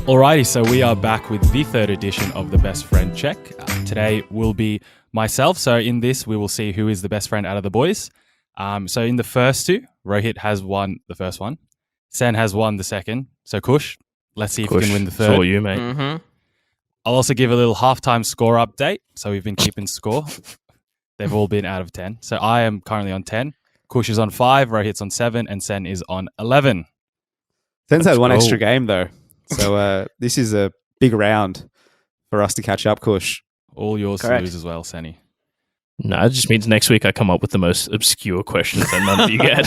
Alrighty, so we are back with the third edition of the Best Friend Check. Today will be myself. So in this, we will see who is the best friend out of the boys. So in the first two, Rohit has won the first one. Sen has won the second. So Kush, let's see if you can win the third. It's all you, mate. Mm-hmm. I'll also give a little halftime score update. So we've been keeping score. They've all been out of 10. So I am currently on 10. Kush is on 5, Rohit's on 7, and Sen is on 11. Sen's had one go. extra game though. So this is a big round for us to catch up, Kush. All yours to lose as well, Senny. No, it just means next week I come up with the most obscure questions that none of you get.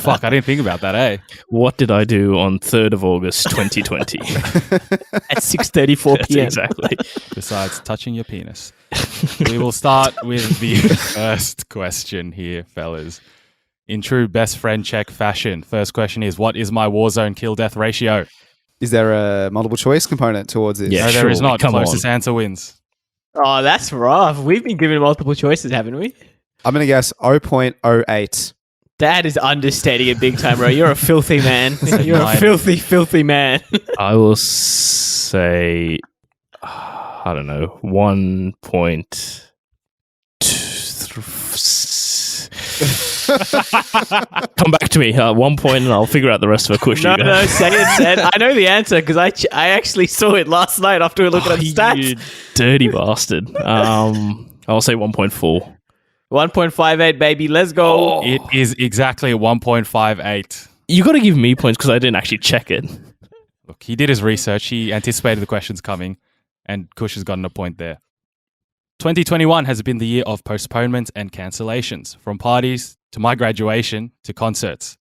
Fuck, I didn't think about that, eh? What did I do on 3rd of August, 2020? At 6:34 Yes, p.m. exactly. Besides touching your penis. We will start with the first question here, fellas. In true best friend check fashion, first question is, what is my Warzone kill-death ratio? Is there a multiple choice component towards this? Yeah. No, there is surely, not. come Closest answer wins. Oh, that's rough. We've been given multiple choices, haven't we? I'm going to guess 0.08. That is understating it big time, bro. You're a filthy man. You're a Mine. filthy, filthy man. I will say, I don't know, 1.2. Come back to me. 1 point, and I'll figure out the rest of a question. No, say it, Sen. I know the answer because I actually saw it last night after we looked at the stats. You dirty bastard. I'll say 1.4. 1.58, baby. Let's go. It is exactly 1.58. You got to give me points because I didn't actually check it. Look, he did his research. He anticipated the questions coming, and Kush has gotten a point there. 2021 has been the year of postponements and cancellations, from parties to my graduation to concerts.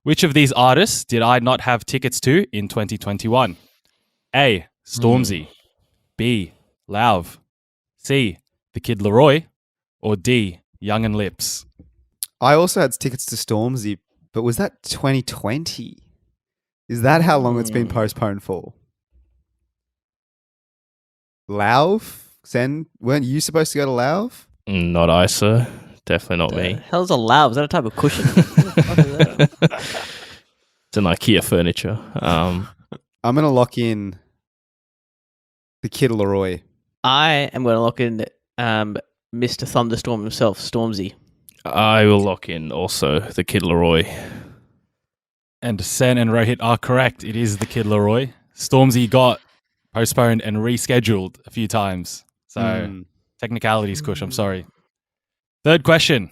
Which of these artists did I not have tickets to in 2021? A. Stormzy. B. Lauv. C. The Kid Laroi. Or D. Young and Lips. I also had tickets to Stormzy, but was that 2020? Is that how long it's been postponed for? Lauv? Sen, weren't you supposed to go to Lauv? Not I, sir. Definitely not The me. hell's a loud? Is that a type of cushion? It's an IKEA furniture. I'm going to lock in the Kid Laroi. I am going to lock in Mr. Thunderstorm himself, Stormzy. I will lock in also the Kid Laroi. And Sen and Rohit are correct. It is the Kid Laroi. Stormzy got postponed and rescheduled a few times. So technicalities, Kush, I'm sorry. Third question.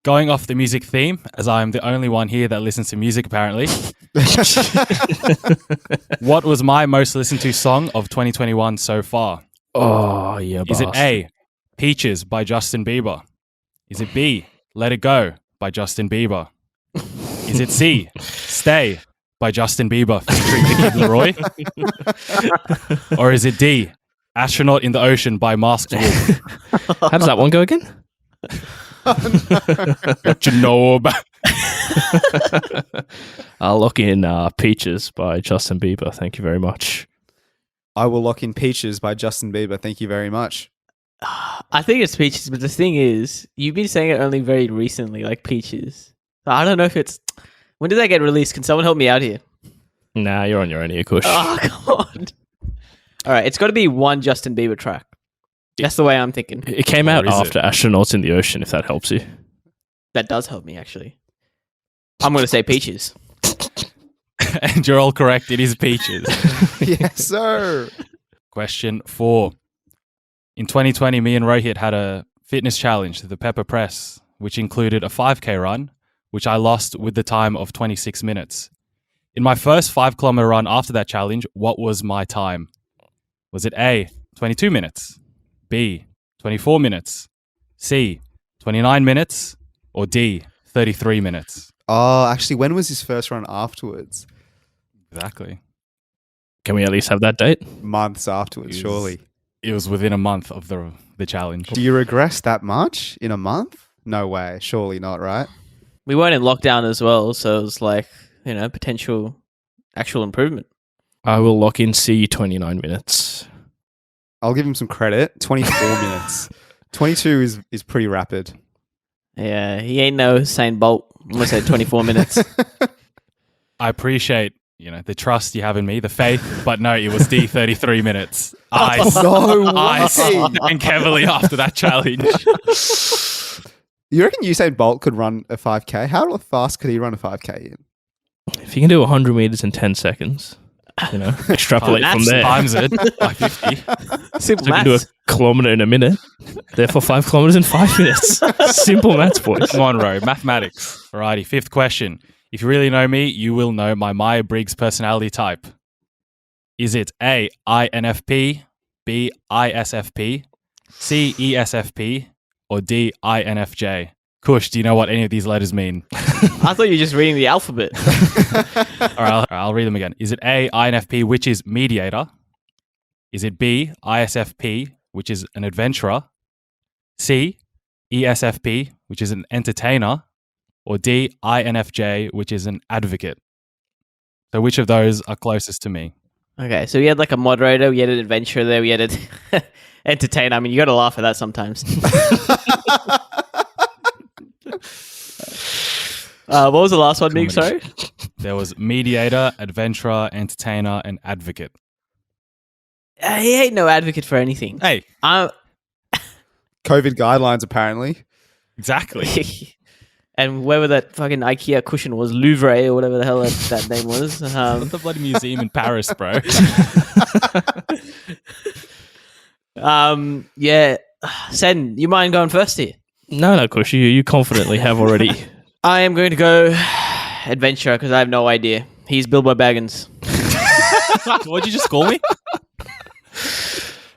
Going off the music theme, as I am the only one here that listens to music apparently. What was my most listened to song of 2021 so far? Oh, yeah. Is it A, Peaches by Justin Bieber? Is it B, Let It Go by Justin Bieber? Is it C, Stay by Justin Bieber featuring the Kid Laroi? Or is it D, Astronaut in the Ocean by Masked Wolf? How does that one go again? What you know about? I'll lock in Peaches by Justin Bieber. Thank you very much. I will lock in Peaches by Justin Bieber. Thank you very much. I think it's Peaches, but the thing is, you've been saying it only very recently, like Peaches. So I don't know if it's... When did that get released? Can someone help me out here? Nah, you're on your own here, Kush. Oh, come on. All right, it's got to be one Justin Bieber track. That's the way I'm thinking. It came out after Astronauts in the Ocean, if that helps you. That does help me, actually. I'm going to say Peaches. And you're all correct. It is Peaches. Yes, sir. Question 4. In 2020, me and Rohit had a fitness challenge, the Pepper Press, which included a 5K run, which I lost with the time of 26 minutes. In my first 5-kilometer run after that challenge, what was my time? Was it A, 22 minutes, B, 24 minutes, C, 29 minutes, or D, 33 minutes? Oh, actually, when was his first run afterwards? Exactly. Can we at least have that date? Months afterwards, It was- surely. It was within a month of the challenge. Do you regress that much in a month? No way. Surely not, right? We weren't in lockdown as well, so it was like, potential actual improvement. I will lock in C, 29 minutes. I'll give him some credit. 24 minutes. 22 is pretty rapid. Yeah, he ain't no Usain Bolt. I'm going to say 24 minutes. I appreciate the trust you have in me, the faith. But no, it was D 33 minutes. I No stank heavily after that challenge. You reckon Usain Bolt could run a 5K? How fast could he run a 5K in? If you can do 100 meters in 10 seconds, extrapolate from there. Times it by 50. Simple So you can do a maths. kilometer in a minute. Therefore, 5 kilometers in 5 minutes. Simple maths, boys. Come on, Ro. Mathematics. Alrighty, 5th question. If you really know me, you will know my Myers-Briggs personality type. Is it A, INFP, B, ISFP, C, ESFP, or D, INFJ? Kush, do you know what any of these letters mean? I thought you were just reading the alphabet. All right, I'll read them again. Is it A, INFP, which is mediator? Is it B, ISFP, which is an adventurer? C, ESFP, which is an entertainer? Or D, INFJ, which is an advocate? So which of those are closest to me? Okay, so we had like a moderator, we had an adventurer there, we had an entertainer. I mean, you got to laugh at that sometimes. What was the last one, Mig? Sorry? There was mediator, adventurer, entertainer, and advocate. He ain't no advocate for anything. Hey, I'm, COVID guidelines, apparently. exactly. and wherever that fucking IKEA cushion was, Louvre or whatever the hell that name was. Not the bloody museum in Paris, bro. Yeah. Sen, you mind going first here? No, Kush, you confidently have already. I am going to go adventure because I have no idea. He's Bilbo Baggins. What'd you just call me?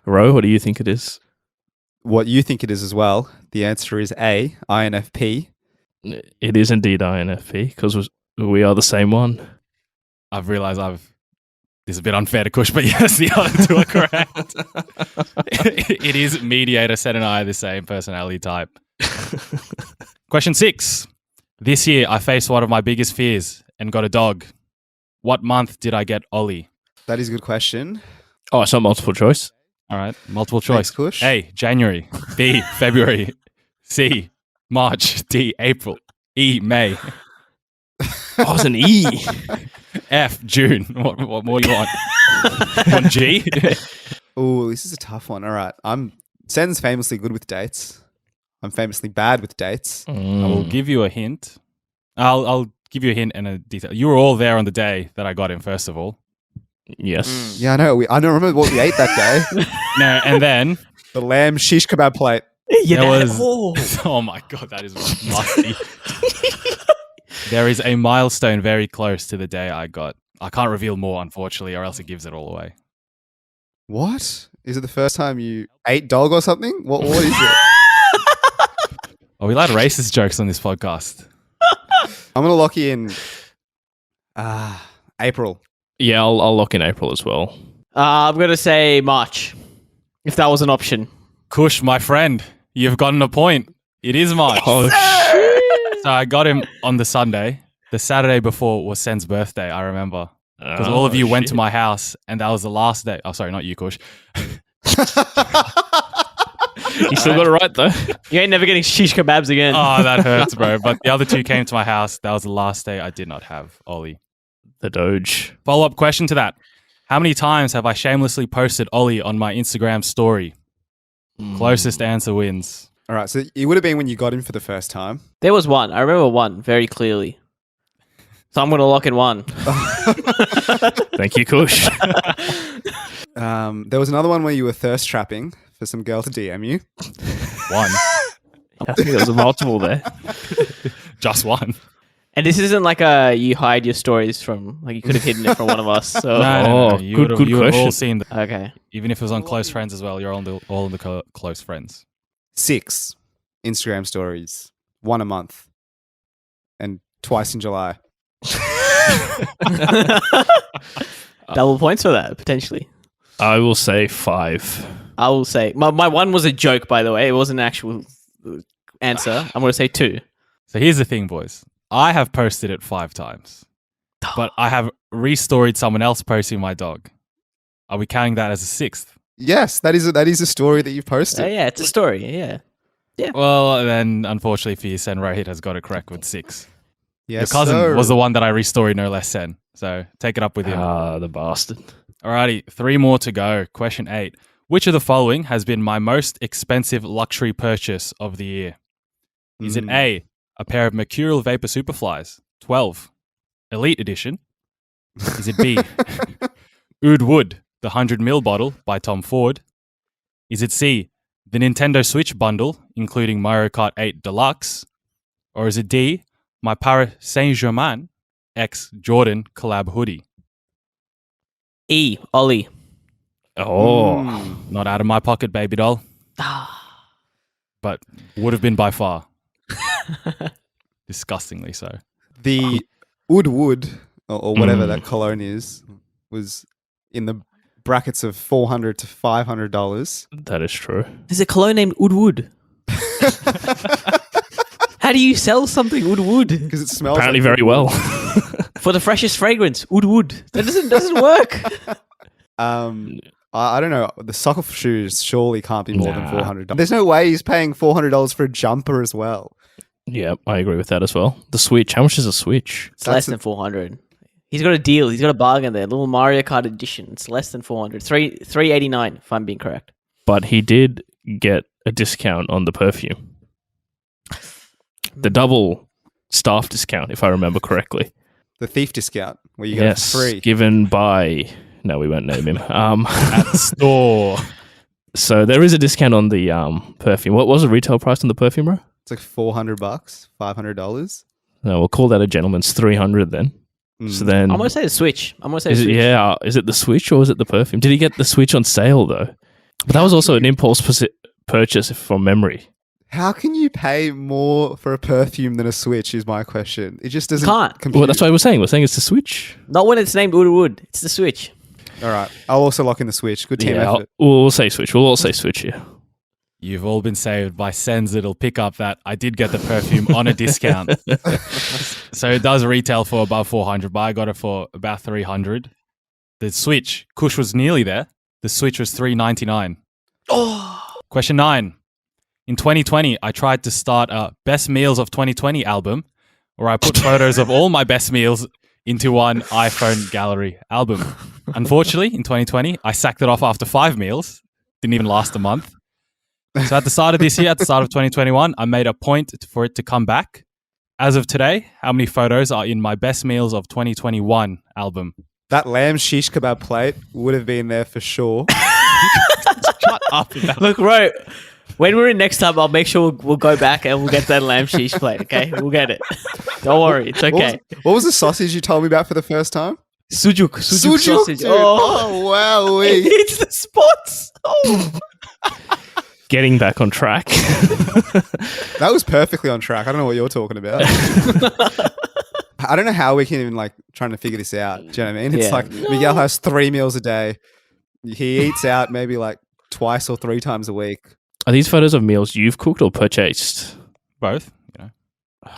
Ro, what do you think it is? What you think it is as well. The answer is A, INFP. It is indeed INFP because we are the same one. I've realized this is a bit unfair to Kush, but yes, the other two are correct. It is mediator. Sen and I are the same personality type. Question 6. This year, I faced one of my biggest fears and got a dog. What month did I get Ollie? That is a good question. Oh, it's not multiple choice. All right, multiple choice. Thanks, Kush. A, January. B, February. C, March. D, April. E, May. Oh, it's an E. F, June. What more you want? Want G? Oh, this is a tough one. All right. Sen's famously good with dates. I'm famously bad with dates. I will give you a hint. I'll give you a hint and a detail. You were all there on the day that I got him, first of all. Yes. Yeah, I know. I don't remember what we ate that day. No, and then The lamb shish kebab plate. there was... Oh my God, that is musty. There is a milestone very close to the day I got. I can't reveal more, unfortunately, or else it gives it all away. What? Is it the first time you ate dog or something? What is it? Are we allowed racist jokes on this podcast? I'm going to lock you in April. Yeah, I'll lock in April as well. I'm going to say March, if that was an option. Kush, my friend, you've gotten a point. It is March. Oh, So I got him on the Sunday. The Saturday before was Sen's birthday, I remember. Because all of you went to my house and that was the last day. Oh, sorry, not you, Kush. You still got it right, though. You ain't never getting shish kebabs again. Oh, that hurts, bro. But the other two came to my house. That was the last day I did not have Ollie. The Doge. Follow-up question to that. How many times have I shamelessly posted Ollie on my Instagram story? Closest answer wins. All right. So it would have been when you got him for the first time. There was one. I remember one very clearly. So I'm going to lock in one. Thank you, Kush. There was another one where you were thirst trapping for some girl to DM you. One. I think there was a multiple there. Just one. And this isn't like you hide your stories from, like you could have hidden it from one of us. So No. You good would have all question. seen that. okay. Even if it was on close friends as well, you're all in the close friends. 6 Instagram stories, 1 a month, and twice in July. Double points for that, potentially. I will say 5. I will say my one was a joke, by the way. It wasn't an actual answer. I'm going to say 2. So here's the thing, boys. I have posted it 5 times, but I have restoried someone else posting my dog. Are we counting that as a 6th? Yes, that is a story that you've posted. Yeah, it's a story. Yeah. Well, then, unfortunately for you, Sen Rohit has got it correct with 6. Yes, Your cousin sir. was the one that I restoried, no less, Sen. So take it up with him. Ah, the bastard. Alrighty, 3 more to go. Question 8. Which of the following has been my most expensive luxury purchase of the year? Is it A, a pair of Mercurial Vapor Superflies, 12, Elite Edition? Is it B, Oud Wood, the 100ml bottle by Tom Ford? Is it C, the Nintendo Switch bundle, including Mario Kart 8 Deluxe? Or is it D, my Paris Saint-Germain X Jordan collab hoodie? E. Ollie. Oh, Not out of my pocket, baby doll, but would have been by far. Disgustingly so. The Wood or whatever that cologne is was in the brackets of $400 to $500. that is true. There's a cologne named Oud Wood. How do you sell something Oud Wood? Because it smells Apparently like very well. For the freshest fragrance, Oud Wood. That doesn't work. I don't know. The soccer shoes surely can't be more than Nah. $400. There's no way he's paying $400 for a jumper as well. Yeah, I agree with that as well. The Switch. How much is a Switch? It's less than 400. He's got a deal. He's got a bargain there. Little Mario Kart edition. It's less than 400. 389 if I'm being correct. But he did get a discount on the perfume. The double staff discount, if I remember correctly. The thief discount where you get it for free. Given by... No, we won't name him. At the store. So there is a discount on the perfume. What was the retail price on the perfume, bro? It's like $400, $500. No, we'll call that a gentleman's 300 then. So then... I'm going to say the Switch. Is it, yeah, is it the Switch or is it the perfume? Did he get the Switch on sale though? But that was also an impulse purchase from memory. How can you pay more for a perfume than a Switch is my question. It just doesn't Can't. compute. Well, that's what we're saying. We're saying it's the Switch. Not when it's named Oud Wood. It's the Switch. All right. I'll also lock in the Switch. Good team effort. We'll say Switch. We'll all say Switch here. You've all been saved by Sens that'll pick up that I did get the perfume on a discount. So it does retail for above 400, but I got it for about 300. The Switch, Kush was nearly there. The Switch was $399. Oh. Question 9. In 2020, I tried to start a Best Meals of 2020 album where I put photos of all my best meals into one iPhone gallery album. Unfortunately, in 2020, I sacked it off after 5 meals. Didn't even last a month. So at the start of this year, at the start of 2021, I made a point for it to come back. As of today, how many photos are in my Best Meals of 2021 album? That lamb shish kebab plate would have been there for sure. Shut up. Look, bro, when we're in next time, I'll make sure we'll go back and we'll get that lamb shish plate, okay? We'll get it. Don't worry. It's okay. What was the sausage you told me about for the first time? Sujuk sausage. Dude. Oh, wow. it hits the spots. Oh. Getting back on track. That was perfectly on track. I don't know what you're talking about. I don't know how we can even trying to figure this out. Do you know what I mean? It's Miguel has 3 meals a day. He eats out maybe twice or 3 times a week. Are these photos of meals you've cooked or purchased? Both.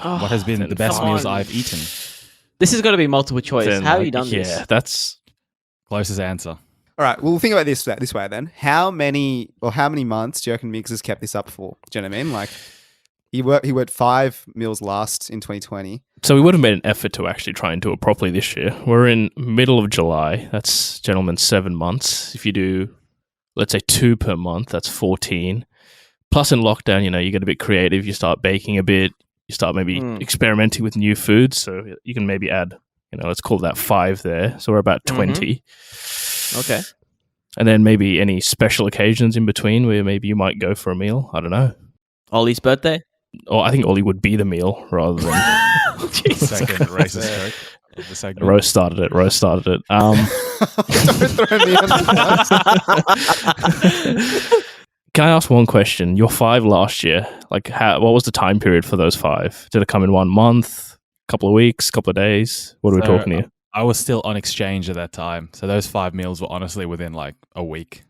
What has been the best meals I've eaten? This is going to be multiple choice. Then, How have you done this? Yeah, that's... Closest answer. All right, we'll think about this way then. How many months do you reckon Miggs has kept this up for? Do you know what I mean? He worked 5 meals last in 2020. So we would have made an effort to actually try and do it properly this year. We're in middle of July. That's, gentlemen, 7 months. If you do, let's say 2 per month, that's 14. Plus in lockdown, you get a bit creative. You start baking a bit. You start maybe experimenting with new foods. So you can maybe add, let's call that 5 there. So we're about 20. Okay. And then maybe any special occasions in between where maybe you might go for a meal. I don't know. Ollie's birthday? Or I think Ollie would be the meal rather than... Second racist joke of the segment. Rose started it. Don't throw me under the bus. Can I ask one question? Your 5 last year, what was the time period for those 5? Did it come in 1 month, couple of weeks, couple of days? What are we talking here? I was still on exchange at that time. So those 5 meals were honestly within a week.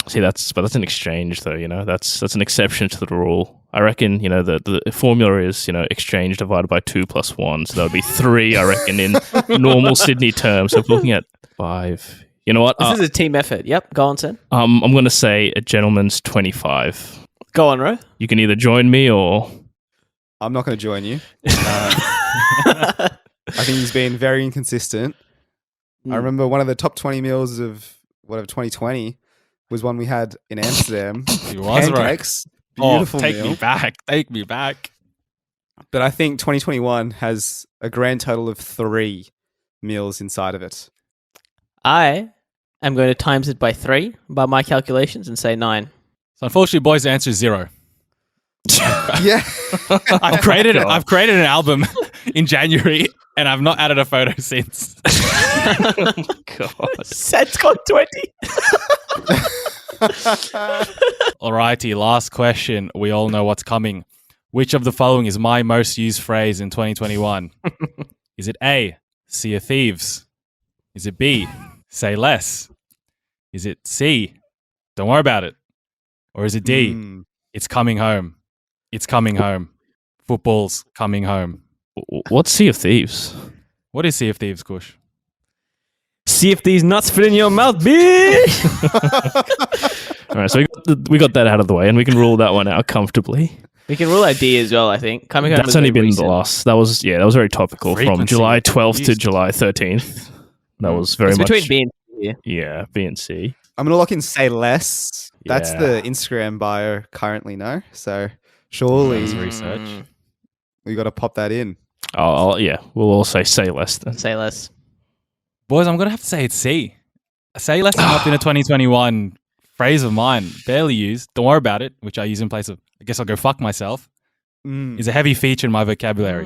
See, that's an exchange though, that's an exception to the rule. I reckon, the formula is, exchange divided by 2 plus 1. So that would be 3, I reckon, in normal Sydney terms. So if we're looking at 5. You know what? This is a team effort. Yep. Go on, Sen. I'm going to say a gentleman's 25. Go on, Ro. You can either join me or... I'm not going to join you. I think he's been very inconsistent. I remember one of the top 20 meals of 2020 was one we had in Amsterdam. It was right. Pancakes. Beautiful take meal. me back. Take me back. But I think 2021 has a grand total of 3 meals inside of it. I am going to times it by 3 by my calculations and say 9. So unfortunately, boys, the answer is 0. Yeah. I've created an album in January and I've not added a photo since. Oh my God. Set's got 20. Alrighty, last question. We all know what's coming. Which of the following is my most used phrase in 2021? Is it A, Sea of Thieves? Is it B, say less? Is it C, don't worry about it? Or is it D, it's coming home? It's coming home. Football's coming home. What's Sea of Thieves? What is Sea of Thieves, Kush? See if these nuts fit in your mouth, bitch. All right, so we got that out of the way, and we can rule that one out comfortably. We can rule out D as well, I think. Coming home That's only been the last. That was very topical from July 12th to July 13th. That was very much between B and C. Yeah, B and C. I'm going to lock in say less. That's Yeah. the Instagram bio currently, no? So surely That's research. we got to pop that in. We'll all say less then. Say less. Boys, I'm going to have to say it's C. Say less has not been a 2021 phrase of mine. Barely used. Don't worry about it, which I use in place of, I guess I'll go fuck myself, is a heavy feature in my vocabulary.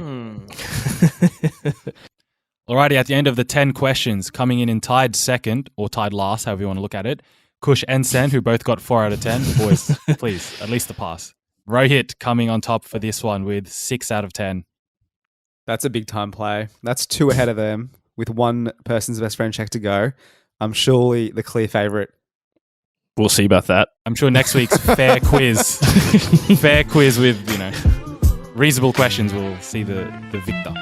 Alrighty, at the end of the 10 questions, coming in tied second, or tied last, however you want to look at it, Kush and Sen, who both got 4 out of 10. Boys, please, at least a pass. Rohit coming on top for this one with 6 out of 10. That's a big time play. That's 2 ahead of them with one person's best friend check to go. I'm surely the clear favourite. We'll see about that. I'm sure next week's fair quiz with, reasonable questions will see the victor.